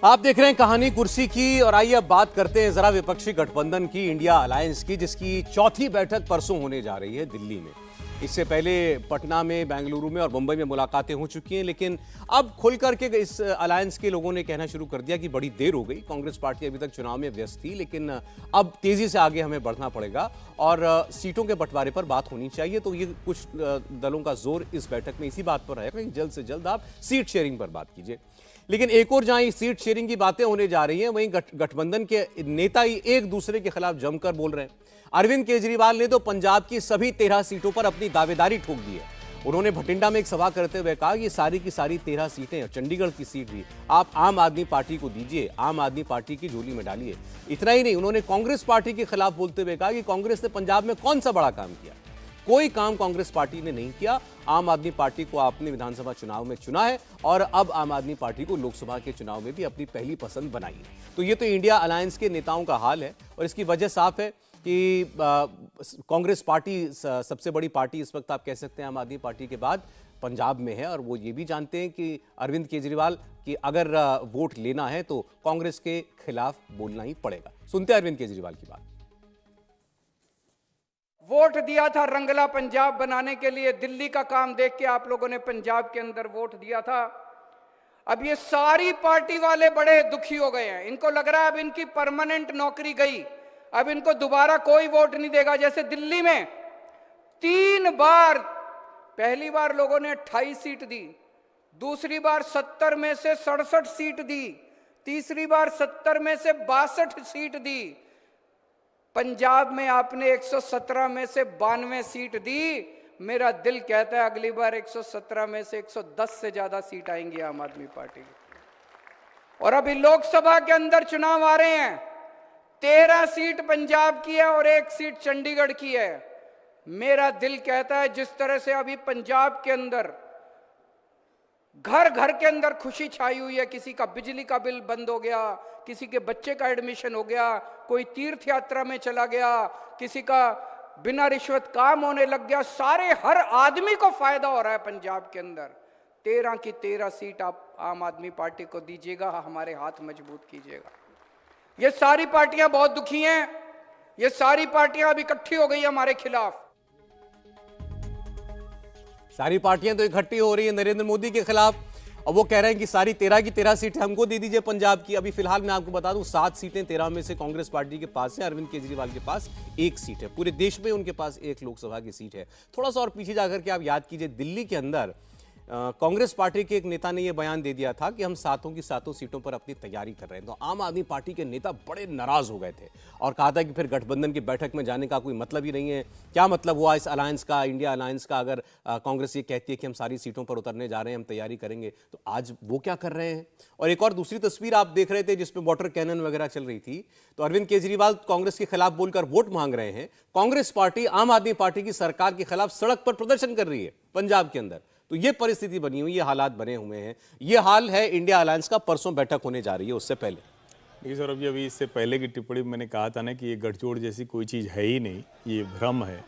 आप देख रहे हैं कहानी कुर्सी की और आइए अब बात करते हैं जरा विपक्षी गठबंधन की, इंडिया अलायंस की, जिसकी चौथी बैठक परसों होने जा रही है दिल्ली में। इससे पहले पटना में, बेंगलुरु में और मुंबई में मुलाकातें हो चुकी हैं, लेकिन अब खुल करके इस अलायंस के लोगों ने कहना शुरू कर दिया कि बड़ी देर हो गई, कांग्रेस पार्टी अभी तक चुनाव में व्यस्त थी, लेकिन अब तेजी से आगे हमें बढ़ना पड़ेगा और सीटों के बंटवारे पर बात होनी चाहिए। तो ये कुछ दलों का जोर इस बैठक में इसी बात पर रहेगा कि जल्द से जल्द आप सीट शेयरिंग पर बात कीजिए। लेकिन एक और जहां सीट शेयरिंग की बातें होने जा रही हैं, वहीं गठबंधन के नेता ही एक दूसरे के खिलाफ जमकर बोल रहे हैं। अरविंद केजरीवाल ने तो पंजाब की सभी 13 सीटों पर अपनी दावेदारी ठोक दी है। उन्होंने भटिंडा में एक सभा करते हुए कहा कि सारी की सारी 13 सीटें, चंडीगढ़ की सीट भी आप आम आदमी पार्टी को दीजिए, आम आदमी पार्टी की झोली में डालिए। इतना ही नहीं, उन्होंने कांग्रेस पार्टी के खिलाफ बोलते हुए कहा कि कांग्रेस ने पंजाब में कौन सा बड़ा काम किया। कोई काम कांग्रेस पार्टी ने नहीं किया। आम आदमी पार्टी को आपने विधानसभा चुनाव में चुना है और अब आम आदमी पार्टी को लोकसभा के चुनाव में भी अपनी पहली पसंद बनाई। तो ये तो इंडिया अलायंस के नेताओं का हाल है और इसकी वजह साफ है कि कांग्रेस पार्टी सबसे बड़ी पार्टी इस वक्त आप कह सकते हैं आम आदमी पार्टी के बाद पंजाब में है, और वो ये भी जानते हैं कि अरविंद केजरीवाल की अगर वोट लेना है तो कांग्रेस के खिलाफ बोलना ही पड़ेगा। सुनते हैं अरविंद केजरीवाल की बात। वोट दिया था रंगला पंजाब बनाने के लिए, दिल्ली का काम देख के आप लोगों ने पंजाब के अंदर वोट दिया था। अब ये सारी पार्टी वाले बड़े दुखी हो गए हैं। इनको लग रहा है अब इनकी परमानेंट नौकरी गई, अब इनको दोबारा कोई वोट नहीं देगा। जैसे दिल्ली में 3 बार, पहली बार लोगों ने 28 सीट दी, दूसरी बार 70 में से 67 सीट दी, तीसरी बार 70 में से 62 सीट दी। पंजाब में आपने 117 में से 92 सीट दी। मेरा दिल कहता है अगली बार 117 में से 110 से ज्यादा सीट आएंगी आम आदमी पार्टी की। और अभी लोकसभा के अंदर चुनाव आ रहे हैं, 13 सीट पंजाब की है और 1 सीट चंडीगढ़ की है। मेरा दिल कहता है जिस तरह से अभी पंजाब के अंदर घर घर के अंदर खुशी छाई हुई है, किसी का बिजली का बिल बंद हो गया, किसी के बच्चे का एडमिशन हो गया, कोई तीर्थ यात्रा में चला गया, किसी का बिना रिश्वत काम होने लग गया, सारे हर आदमी को फायदा हो रहा है पंजाब के अंदर। 13 की 13 सीट आप आम आदमी पार्टी को दीजिएगा, हमारे हाथ मजबूत कीजिएगा। ये सारी पार्टियां बहुत दुखी हैं, ये सारी पार्टियां अब इकट्ठी हो गई हमारे खिलाफ। सारी पार्टियां तो इकट्ठी हो रही है नरेंद्र मोदी के खिलाफ, और वो कह रहे हैं कि सारी 13 की 13 सीटें हमको दे दीजिए पंजाब की। अभी फिलहाल मैं आपको बता दूं 7 सीटें 13 में से कांग्रेस पार्टी के पास है, अरविंद केजरीवाल के पास 1 सीट है। पूरे देश में उनके पास 1 लोकसभा की सीट है। थोड़ा सा और पीछे जाकर के आप याद कीजिए, दिल्ली के अंदर कांग्रेस पार्टी के एक नेता ने यह बयान दे दिया था कि हम 7 की 7 सीटों पर अपनी तैयारी कर रहे हैं। तो आम आदमी पार्टी के नेता बड़े नाराज हो गए थे और कहा था कि फिर गठबंधन की बैठक में जाने का कोई मतलब ही नहीं है। क्या मतलब हुआ इस अलायंस का, इंडिया अलायंस का, अगर कांग्रेस ये कहती है कि हम सारी सीटों पर उतरने जा रहे हैं, हम तैयारी करेंगे, तो आज वो क्या कर रहे हैं। और एक और दूसरी तस्वीर आप देख रहे थे जिसमें वाटर कैनन वगैरह चल रही थी। तो अरविंद केजरीवाल कांग्रेस के खिलाफ बोलकर वोट मांग रहे हैं, कांग्रेस पार्टी आम आदमी पार्टी की सरकार के खिलाफ सड़क पर प्रदर्शन कर रही है पंजाब के अंदर। तो ये परिस्थिति बनी हुई, ये हालात बने हुए हैं। ये हाल है इंडिया अलायंस का। परसों बैठक होने जा रही है, उससे पहले देखिए सौरभ जी, अभी इससे पहले की टिप्पणी मैंने कहा था ना कि ये गठजोड़ जैसी कोई चीज़ है ही नहीं, ये भ्रम है।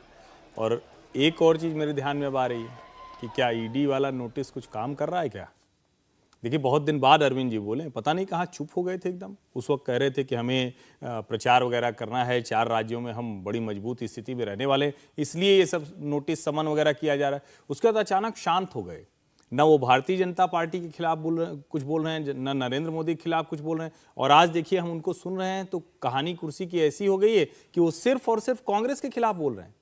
और एक और चीज़ मेरे ध्यान में अब आ रही है कि क्या ईडी वाला नोटिस कुछ काम कर रहा है क्या। देखिए बहुत दिन बाद अरविंद जी बोले, पता नहीं कहाँ चुप हो गए थे एकदम। उस वक्त कह रहे थे कि हमें प्रचार वगैरह करना है, 4 राज्यों में हम बड़ी मजबूत स्थिति में रहने वाले, इसलिए ये सब नोटिस समन वगैरह किया जा रहा है। उसके बाद अचानक शांत हो गए। न वो भारतीय जनता पार्टी के खिलाफ कुछ बोल रहे हैं, न नरेंद्र मोदी के खिलाफ कुछ बोल रहे हैं। और आज देखिए हम उनको सुन रहे हैं तो कहानी कुर्सी की ऐसी हो गई है कि वो सिर्फ और सिर्फ कांग्रेस के खिलाफ बोल रहे हैं।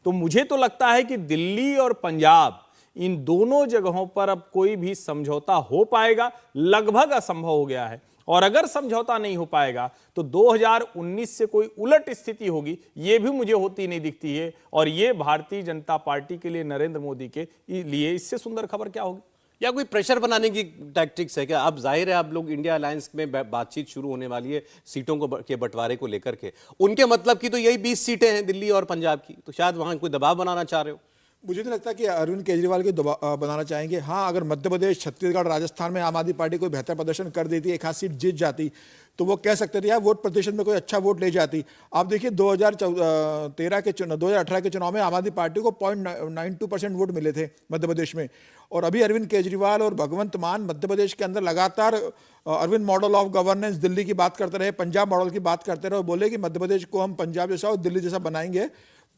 तो मुझे तो लगता है कि दिल्ली और पंजाब, इन दोनों जगहों पर अब कोई भी समझौता हो पाएगा लगभग असंभव हो गया है। और अगर समझौता नहीं हो पाएगा तो 2019 से कोई उलट स्थिति होगी, ये भी मुझे होती नहीं दिखती है। और ये भारतीय जनता पार्टी के लिए, नरेंद्र मोदी के लिए इससे सुंदर खबर क्या होगी। या कोई प्रेशर बनाने की टैक्टिक्स है क्या। अब जाहिर है अब लोग इंडिया अलायंस में बातचीत शुरू होने वाली है सीटों को के बंटवारे को लेकर के। उनके मतलब की तो यही 20 सीटें हैं दिल्ली और पंजाब की, तो शायद वहां कोई दबाव बनाना चाह रहे हो। मुझे नहीं लगता कि अरविंद केजरीवाल को बनाना चाहेंगे। हाँ, अगर मध्य प्रदेश, छत्तीसगढ़, राजस्थान में आम आदमी पार्टी कोई बेहतर प्रदर्शन कर देती, एक आध सीट जीत जाती, तो वो कह सकते थे यार वोट प्रतिशत में कोई अच्छा वोट ले जाती। आप देखिए 2018 के चुनाव में आम आदमी पार्टी को 0.92% वोट मिले थे मध्य प्रदेश में। और अभी अरविंद केजरीवाल और भगवंत मान मध्य प्रदेश के अंदर लगातार Arvind model of governance Delhi की बात करते रहे, पंजाब मॉडल की बात करते रहे और बोले कि मध्य प्रदेश को हम पंजाब जैसा और दिल्ली जैसा बनाएंगे।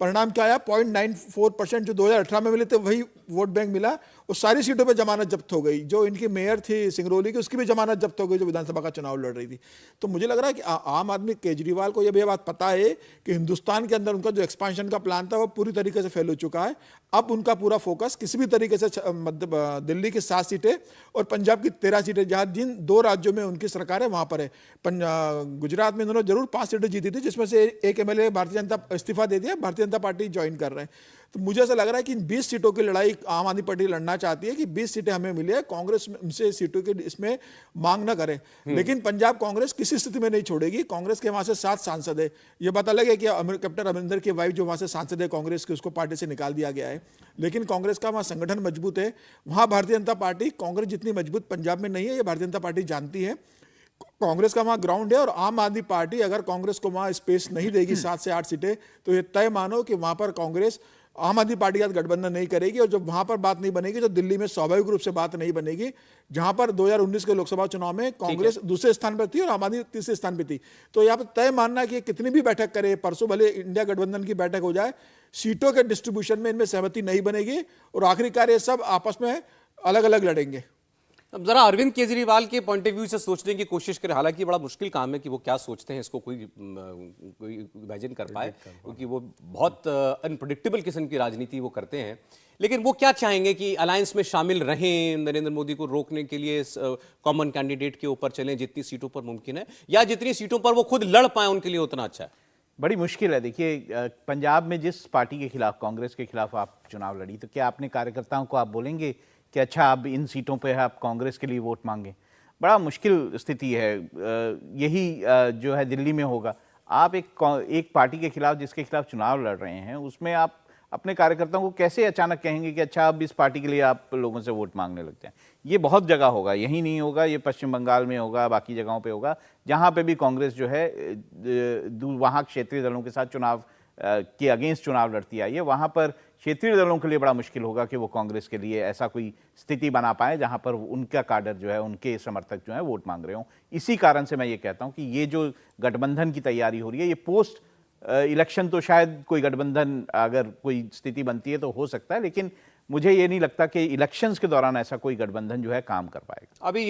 परिणाम क्या आया? 0.94% जो 2018 में मिले थे वही वोट बैंक मिला और सारी सीटों पे जमानत जब्त हो गई। जो इनकी मेयर थी सिंगरौली की, उसकी भी जमानत जब्त हो गई जो विधानसभा का चुनाव लड़ रही थी। तो मुझे लग रहा है कि आम आदमी केजरीवाल को यह भी बात पता है कि हिंदुस्तान के अंदर उनका जो एक्सपांशन का प्लान था वो पूरी तरीके से फेल हो चुका है। अब उनका पूरा फोकस किसी भी तरीके से दिल्ली की 7 सीटें और पंजाब की 13 सीटें, जहाँ जिन 2 राज्यों में उनकी सरकार है वहां पर है। गुजरात में इन्होंने जरूर 5 सीटें जीती थी, जिसमें से एक एमएलए भारतीय जनता इस्तीफा दे दिया, भारतीय जनता पार्टी ज्वाइन कर रहे हैं। तो मुझे ऐसा लग रहा है कि इन 20 सीटों की लड़ाई आम आदमी पार्टी लड़ना चाहती है कि 20 सीटें हमें मिले, कांग्रेस से सीटों की इसमें मांग न करे। लेकिन पंजाब कांग्रेस किसी स्थिति में नहीं छोड़ेगी। कांग्रेस के वहां से 7 सांसद है। ये बात अलग है कि कैप्टन अमरिंदर की वाइफ जो वहां से सांसद है कांग्रेस की, उसको पार्टी से निकाल दिया गया है, लेकिन कांग्रेस का वहां संगठन मजबूत है। वहां भारतीय जनता पार्टी, कांग्रेस जितनी मजबूत पंजाब में नहीं है, ये भारतीय जनता पार्टी जानती है। कांग्रेस का वहां ग्राउंड है और आम आदमी पार्टी अगर कांग्रेस को वहां स्पेस नहीं देगी 7 से 8 सीटें, तो ये तय मानो कि वहां पर कांग्रेस आम आदमी पार्टी का गठबंधन नहीं करेगी। और जब वहां पर बात नहीं बनेगी तो दिल्ली में स्वाभाविक रूप से बात नहीं बनेगी, जहां पर 2019 के लोकसभा चुनाव में कांग्रेस दूसरे स्थान पर थी और आम आदमी तीसरे स्थान पर थी। तो यहाँ पर तय मानना कि कितनी भी बैठक करे, परसों भले इंडिया गठबंधन की बैठक हो जाए, सीटों के डिस्ट्रीब्यूशन में इनमें सहमति नहीं बनेगी और आखिरकार ये सब आपस में अलग अलग लड़ेंगे। अब जरा अरविंद केजरीवाल के पॉइंट ऑफ व्यू से सोचने की कोशिश करें। हालांकि बड़ा मुश्किल काम है कि वो क्या सोचते हैं, इसको कोई इमेजिन कर पाए, क्योंकि वो बहुत अनप्रेडिक्टेबल किस्म की राजनीति वो करते हैं। लेकिन वो क्या चाहेंगे कि अलायंस में शामिल रहें, नरेंद्र मोदी को रोकने के लिए कॉमन कैंडिडेट के ऊपर चलें जितनी सीटों पर मुमकिन है, या जितनी सीटों पर वो खुद लड़ पाए उनके लिए उतना अच्छा है? बड़ी मुश्किल है। देखिए, पंजाब में जिस पार्टी के खिलाफ, कांग्रेस के खिलाफ आप चुनाव लड़ी, तो क्या अपने कार्यकर्ताओं को आप बोलेंगे कि अच्छा आप इन सीटों पे आप कांग्रेस के लिए वोट मांगे? बड़ा मुश्किल स्थिति है। यही जो है दिल्ली में होगा। आप एक पार्टी के खिलाफ, जिसके खिलाफ चुनाव लड़ रहे हैं, उसमें आप अपने कार्यकर्ताओं को कैसे अचानक कहेंगे कि अच्छा अब इस पार्टी के लिए आप लोगों से वोट मांगने लगते हैं? ये बहुत जगह होगा, यही नहीं होगा, ये पश्चिम बंगाल में होगा, बाकी जगहों पे होगा, जहाँ पे भी कांग्रेस जो है वहाँ क्षेत्रीय दलों के साथ चुनाव के अगेंस्ट चुनाव लड़ती आई है। वहाँ पर क्षेत्रीय दलों के लिए बड़ा मुश्किल होगा कि वो कांग्रेस के लिए ऐसा कोई स्थिति बना पाए जहाँ पर उनका काडर जो है, उनके समर्थक जो है वोट मांग रहे हों। इसी कारण से मैं ये कहता हूँ कि ये जो गठबंधन की तैयारी हो रही है, ये पोस्ट इलेक्शन तो शायद कोई गठबंधन अगर कोई स्थिति बनती है तो हो सकता है, लेकिन मुझे ये नहीं लगता कि इलेक्शंस के दौरान ऐसा कोई गठबंधन जो है काम कर पाएगा। अभी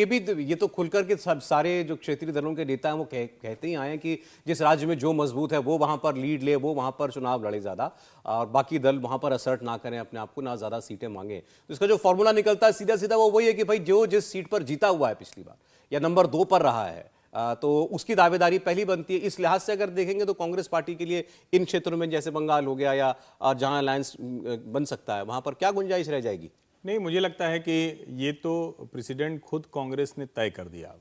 ये तो खुलकर के सब सारे जो क्षेत्रीय दलों के नेता हैं वो कहते ही आए हैं कि जिस राज्य में जो मजबूत है वो वहां पर लीड ले, वो वहां पर चुनाव लड़े ज्यादा, और बाकी दल वहां पर असर्ट ना करें अपने आप को, ना ज्यादा सीटें मांगे। तो इसका जो फॉर्मूला निकलता है सीधा सीधा वो वही है कि भाई जो जिस सीट पर जीता हुआ है पिछली बार या नंबर 2 पर रहा है, तो उसकी दावेदारी पहली बनती है। इस लिहाज से अगर देखेंगे तो कांग्रेस पार्टी के लिए इन क्षेत्रों में जैसे बंगाल हो गया या जहां अलायंस बन सकता है, वहां पर क्या गुंजाइश रह जाएगी? नहीं, मुझे लगता है कि ये तो प्रेसिडेंट खुद कांग्रेस ने तय कर दिया।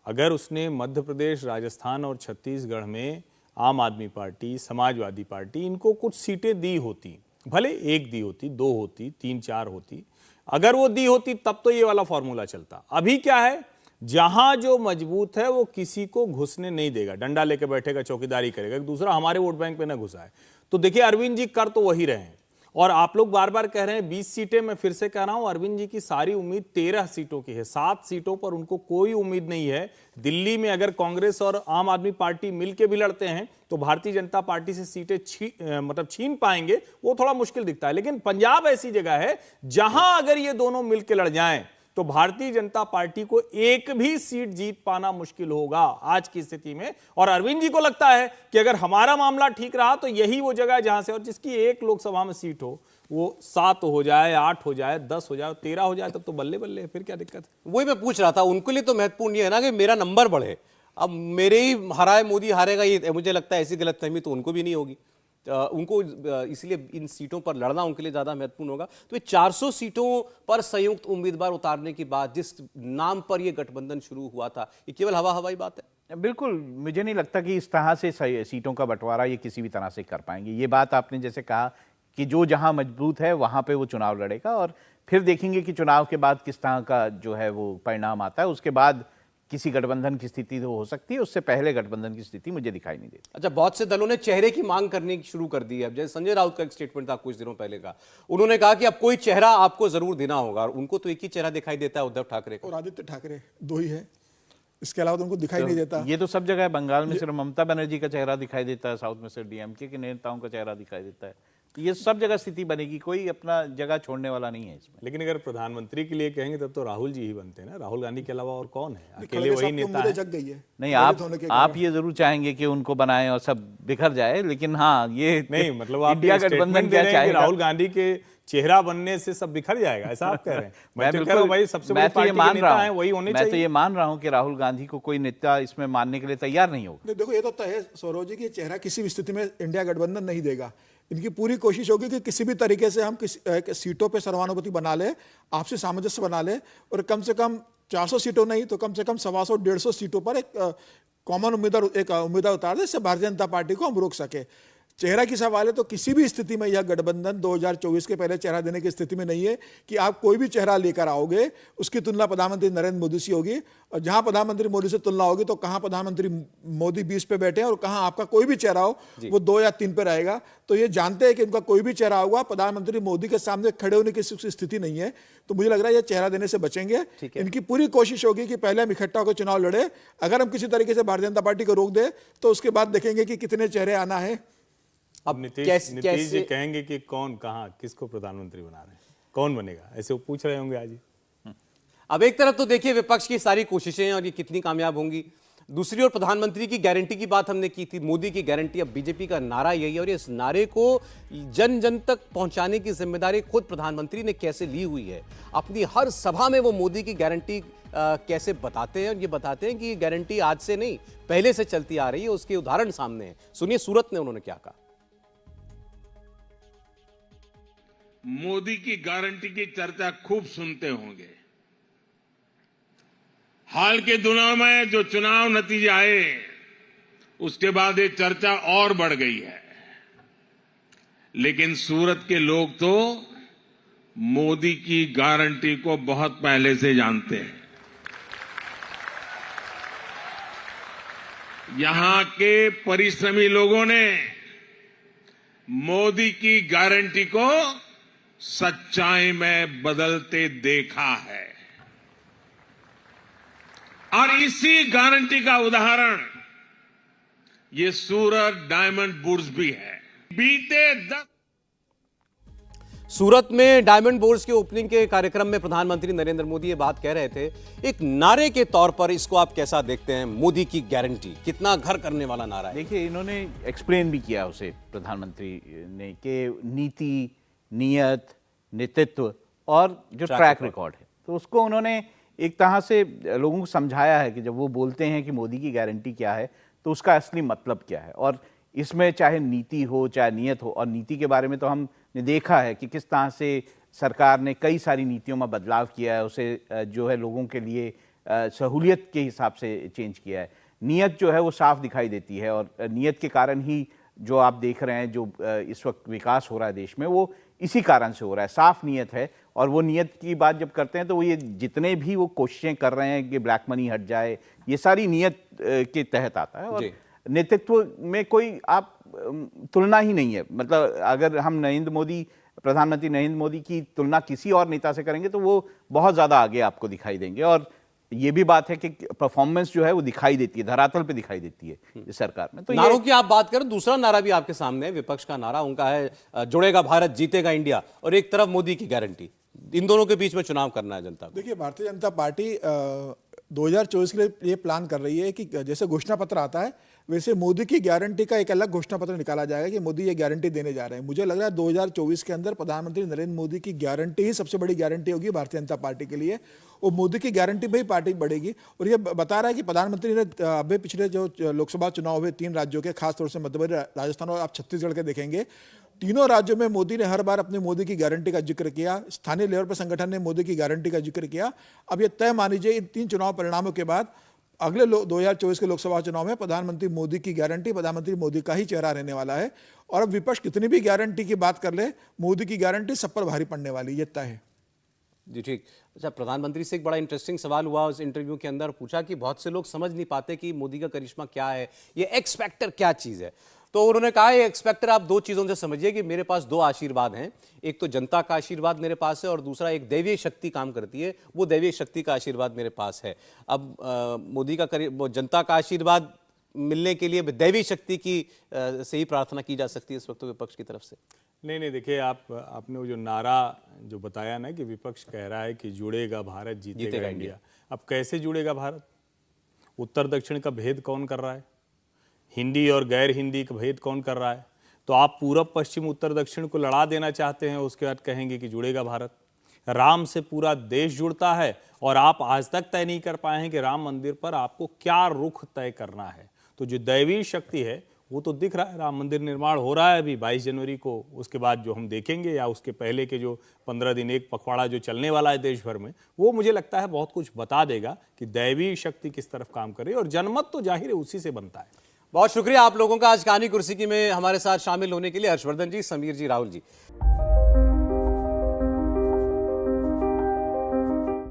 अगर उसने मध्य प्रदेश, राजस्थान और छत्तीसगढ़ में आम आदमी पार्टी, समाजवादी पार्टी, इनको कुछ सीटें दी होती, भले 1 दी होती, 2 होती, 3, 4 होती, अगर वो दी होती तब तो ये वाला फॉर्मूला चलता। अभी क्या है, जहां जो मजबूत है वो किसी को घुसने नहीं देगा, डंडा लेके बैठेगा, चौकीदारी करेगा, दूसरा हमारे वोट बैंक पे ना घुसा है। तो देखिए अरविंद जी कर तो वही रहे हैं, और आप लोग बार बार कह रहे हैं 20 सीटें, मैं फिर से कह रहा हूं अरविंद जी की सारी उम्मीद 13 सीटों की है। 7 सीटों पर उनको कोई उम्मीद नहीं है। दिल्ली में अगर कांग्रेस और आम आदमी पार्टी मिलकर भी लड़ते हैं तो भारतीय जनता पार्टी से सीटें छीन पाएंगे, वो थोड़ा मुश्किल दिखता है। लेकिन पंजाब ऐसी जगह है जहां अगर ये दोनों मिलकर लड़ जाएं तो भारतीय जनता पार्टी को एक भी सीट जीत पाना मुश्किल होगा आज की स्थिति में। और अरविंद जी को लगता है कि अगर हमारा मामला ठीक रहा तो यही वो जगह है जहां से, और जिसकी एक लोकसभा में सीट हो वो 7 हो जाए, 8 हो जाए, 10 हो जाए, 13 हो जाए, तब तो बल्ले बल्ले, फिर क्या दिक्कत है? वही मैं पूछ रहा था, उनके लिए तो महत्वपूर्ण ये है ना कि मेरा नंबर बढ़े। अब मेरे ही हराए मोदी हारेगा, ये मुझे लगता है ऐसी गलतफहमी तो उनको भी नहीं होगी। उनको इसलिए इन सीटों पर लड़ना उनके लिए ज्यादा महत्वपूर्ण होगा। तो ये 400 सीटों पर संयुक्त उम्मीदवार उतारने की बात, जिस नाम पर यह गठबंधन शुरू हुआ था, ये केवल हवाई बात है? बिल्कुल, मुझे नहीं लगता कि इस तरह से सीटों का बंटवारा ये किसी भी तरह से कर पाएंगे। ये बात आपने जैसे कहा कि जो जहां मजबूत है वहां पे वो चुनाव लड़ेगा और फिर देखेंगे कि चुनाव के बाद किस तरह का जो है वो परिणाम आता है। उसके बाद किसी गठबंधन की स्थिति तो हो सकती है, उससे पहले गठबंधन की स्थिति मुझे दिखाई नहीं देती। अच्छा, बहुत से दलों ने चेहरे की मांग करनी शुरू कर दी है। अब जैसे संजय राउत का एक स्टेटमेंट था कुछ दिनों पहले का, उन्होंने कहा कि अब कोई चेहरा आपको जरूर देना होगा, और उनको तो एक ही चेहरा दिखाई देता है, उद्धव ठाकरे को। और आदित्य ठाकरे, दो ही है, इसके अलावा तो उनको दिखाई नहीं देता। ये तो सब जगह है। बंगाल में सिर्फ ममता बनर्जी का चेहरा दिखाई देता है, साउथ में सिर्फ डीएमके के नेताओं का चेहरा दिखाई देता है। ये सब जगह स्थिति बनेगी, कोई अपना जगह छोड़ने वाला नहीं है इसमें। लेकिन अगर प्रधानमंत्री के लिए कहेंगे तब तो राहुल जी ही बनते हैं ना। राहुल गांधी के अलावा और कौन है? अकेले खड़गे वही साहब की नेता उम्मीदें है। जग गई है। नहीं, दलित होने के आप कारण। ये जरूर चाहेंगे कि उनको बनाएं और सब बिखर जाए, लेकिन हाँ ये नहीं, मतलब आप इंडिया स्टेटमेंट गठबंधन दे क्या रहे हैं कि चाहेगा? राहुल गांधी के चेहरा बनने से सब बिखर जाएगा, ऐसा आप कह रहे हैं? मैं तो कह रहा हूं भाई, सबसे बड़ी मैं तो ये पार्टी मान के रहा नेता हैं, हूं, वही होने मैं तो चाहिए। ये मान रहा हूं कि राहुल गांधी को कोई नेता इसमें मानने के लिए तैयार नहीं होगा। नहीं, देखो ये तो तय है सौरभ जी कि चेहरा किसी भी स्थिति में इंडिया गठबंधन नहीं देगा। इनकी पूरी कोशिश होगी कि किसी भी तरीके से हम किसी सीटों पे सर्वानुमति बना ले, आपसी सामंजस्य बना ले, और कम से कम 400 सीटों नहीं तो कम से कम 125-150 सीटों पर एक कॉमन उम्मीदवार उतार दे, इससे भारतीय जनता पार्टी को हम रोक सके। चेहरा की सवाल है तो किसी भी स्थिति में यह गठबंधन 2024 के पहले चेहरा देने की स्थिति में नहीं है कि आप कोई भी चेहरा लेकर आओगे उसकी तुलना प्रधानमंत्री नरेंद्र मोदी से होगी, और जहां प्रधानमंत्री मोदी से तुलना होगी तो कहां प्रधानमंत्री मोदी 20 पे बैठे हैं और कहां आपका कोई भी चेहरा हो वो 2 या 3 पे रहेगा। तो ये जानते हैं कि उनका कोई भी चेहरा होगा, प्रधानमंत्री मोदी के सामने खड़े होने की स्थिति नहीं है। तो मुझे लग रहा है ये चेहरा देने से बचेंगे। इनकी पूरी कोशिश होगी कि पहले हम इकट्ठा होकर चुनाव लड़े, अगर हम किसी तरीके से भारतीय जनता पार्टी को रोक दे तो उसके बाद देखेंगे कि कितने चेहरे आना है। अब नीतीश जी कहेंगे कि कौन कहां किसको प्रधानमंत्री बना रहे हैं, कौन बनेगा, ऐसे वो पूछ रहे होंगे आज ही। अब एक तरफ तो देखिए विपक्ष की सारी कोशिशें और ये कितनी कामयाब होंगी, दूसरी ओर प्रधानमंत्री की गारंटी की बात हमने की थी, मोदी की गारंटी। अब बीजेपी का नारा यही है और इस नारे को जन जन तक पहुंचाने की जिम्मेदारी खुद प्रधानमंत्री ने कैसे ली हुई है। अपनी हर सभा में वो मोदी की गारंटी कैसे बताते हैं, और ये बताते हैं कि ये गारंटी आज से नहीं पहले से चलती आ रही है, उसके उदाहरण सामने हैं। सुनिए सूरत में उन्होंने क्या कहा। मोदी की गारंटी की चर्चा खूब सुनते होंगे। हाल के दिनों में जो चुनाव नतीजे आए उसके बाद ये चर्चा और बढ़ गई है, लेकिन सूरत के लोग तो मोदी की गारंटी को बहुत पहले से जानते हैं। यहां के परिश्रमी लोगों ने मोदी की गारंटी को सच्चाई में बदलते देखा है, और इसी गारंटी का उदाहरण ये सूरत डायमंड बुर्स भी है। बीते 10 सूरत में डायमंड बोर्स के ओपनिंग के कार्यक्रम में प्रधानमंत्री नरेंद्र मोदी ये बात कह रहे थे। एक नारे के तौर पर इसको आप कैसा देखते हैं, मोदी की गारंटी कितना घर करने वाला नारा है? देखिए, इन्होंने एक्सप्लेन भी किया उसे प्रधानमंत्री ने कि नीति, नियत, नेतृत्व और जो ट्रैक रिकॉर्ड है, तो उसको उन्होंने एक तरह से लोगों को समझाया है कि जब वो बोलते हैं कि मोदी की गारंटी क्या है तो उसका असली मतलब क्या है। और इसमें चाहे नीति हो चाहे नियत हो, और नीति के बारे में तो हमने देखा है कि किस तरह से सरकार ने कई सारी नीतियों में बदलाव किया है, उसे जो है लोगों के लिए सहूलियत के हिसाब से चेंज किया है। नियत जो है वो साफ दिखाई देती है, और नियत के कारण ही जो आप देख रहे हैं जो इस वक्त विकास हो रहा है देश में, वो इसी कारण से हो रहा है। साफ नियत है, और वो नियत की बात जब करते हैं तो वो ये जितने भी वो कोशिशें कर रहे हैं कि ब्लैक मनी हट जाए, ये सारी नियत के तहत आता है। और नेतृत्व में कोई आप तुलना ही नहीं है। मतलब अगर हम प्रधानमंत्री नरेंद्र मोदी की तुलना किसी और नेता से करेंगे तो वो बहुत ज़्यादा आगे आपको दिखाई देंगे। और ये भी बात है कि परफॉर्मेंस जो है वो दिखाई देती है, धरातल पे दिखाई देती है इस सरकार में। तो नारों की आप बात करें, दूसरा नारा भी आपके सामने है, विपक्ष का नारा उनका है जुड़ेगा भारत, जीतेगा इंडिया, और एक तरफ मोदी की गारंटी। इन दोनों के बीच में चुनाव करना है जनता को। देखिए, भारतीय जनता पार्टी 2024 के लिए ये प्लान कर रही है कि जैसे घोषणा पत्र आता है वैसे मोदी की गारंटी का एक अलग घोषणा पत्र निकाला जाएगा कि मोदी ये गारंटी देने जा रहे हैं। मुझे लग रहा है 2024 के अंदर प्रधानमंत्री नरेंद्र मोदी की गारंटी ही सबसे बड़ी गारंटी होगी भारतीय जनता पार्टी के लिए, और मोदी की गारंटी में ही पार्टी बढ़ेगी। और ये बता रहा है कि प्रधानमंत्री ने अभी पिछले जो लोकसभा चुनाव हुए 3 राज्यों के, खासतौर से मध्य प्रदेश, राजस्थान और आप छत्तीसगढ़ के देखेंगे, तीनों राज्यों में मोदी ने हर बार अपनी मोदी की गारंटी का जिक्र किया। स्थानीय लेवल पर संगठन ने मोदी की गारंटी का जिक्र किया। अब ये तय मान लीजिए इन 3 चुनाव परिणामों के बाद अगले 2024 के लोकसभा चुनाव में प्रधानमंत्री मोदी की गारंटी, प्रधानमंत्री मोदी का ही चेहरा रहने वाला है। और अब विपक्ष कितनी भी गारंटी की बात कर ले, मोदी की गारंटी सब पर भारी पड़ने वाली, ये तय है। जी ठीक। अच्छा, प्रधानमंत्री से एक बड़ा इंटरेस्टिंग सवाल हुआ उस इंटरव्यू के अंदर, पूछा कि बहुत से लोग समझ नहीं पाते कि मोदी का करिश्मा क्या है, ये एक्स फैक्टर क्या चीज़ है। तो उन्होंने कहा ये एक्स फैक्टर आप दो चीज़ों से समझिए कि मेरे पास दो आशीर्वाद हैं, एक तो जनता का आशीर्वाद मेरे पास है और दूसरा एक दैवीय शक्ति काम करती है, वो दैवीय शक्ति का आशीर्वाद मेरे पास है। अब मोदी का वो जनता का आशीर्वाद मिलने के लिए दैवीय शक्ति की से ही प्रार्थना की जा सकती है इस वक्त तो विपक्ष की तरफ से। नहीं देखिए, आपने वो जो नारा जो बताया ना कि विपक्ष कह रहा है कि जुड़ेगा भारत जीतेगा इंडिया, अब कैसे जुड़ेगा भारत? उत्तर दक्षिण का भेद कौन कर रहा है? हिंदी और गैर हिंदी का भेद कौन कर रहा है? तो आप पूरब पश्चिम उत्तर दक्षिण को लड़ा देना चाहते हैं, उसके बाद कहेंगे कि जुड़ेगा भारत। राम से पूरा देश जुड़ता है और आप आज तक तय नहीं कर पाए हैं कि राम मंदिर पर आपको क्या रुख तय करना है। तो जो दैवीय शक्ति है वो तो दिख रहा है, राम मंदिर निर्माण हो रहा है अभी 22 जनवरी को, उसके बाद जो हम देखेंगे या उसके पहले के जो 15 दिन एक पखवाड़ा जो चलने वाला है देश भर में, वो मुझे लगता है बहुत कुछ बता देगा कि दैवीय शक्ति किस तरफ काम कर रही है। और जनमत तो जाहिर है उसी से बनता है। बहुत शुक्रिया आप लोगों का आज कहानी कुर्सी की में हमारे साथ शामिल होने के लिए, हर्षवर्धन जी, समीर जी, राहुल जी।